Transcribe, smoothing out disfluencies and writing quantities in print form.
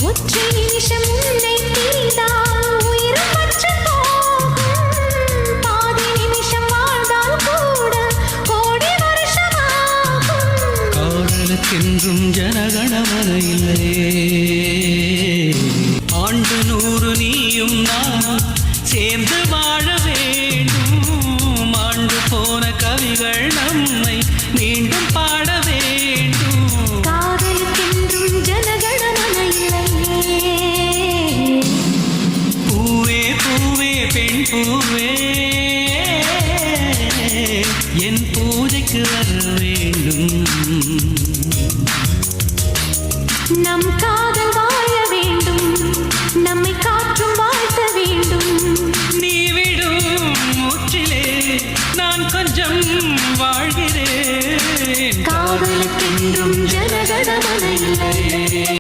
ஒற்றை நிமிஷம் உன்னை பிரிந்தால் உயிரும் பற்று போகும். பாதி நிமிஷம் வாழ்ந்தால் கூட கோடி வருஷமாகும். காதலுக்கென்றும் ஜனகணமன இல்லையே. ஆண்டு 100 நீயும் நானும் சேர்ந்து வாழ வேண்டும். ஆண்டு போன கவிகள் நம்மை மீண்டும் பாட வேண்டும். காதலுக்கென்றும் ஜனகணமன இல்லையே. பூவே பூவே பெண் பூவே என் பூஜைக்கு வர வேண்டும். நம் காதல் வாழ வேண்டும். நம்மை காற்றும் வாழ்த்த வேண்டும். நீ விடும் மூச்சிலே நான் கொஞ்சம் வாழ்கிறேன். காதலுக்கென்றும் ஜனகணமன இல்லையே.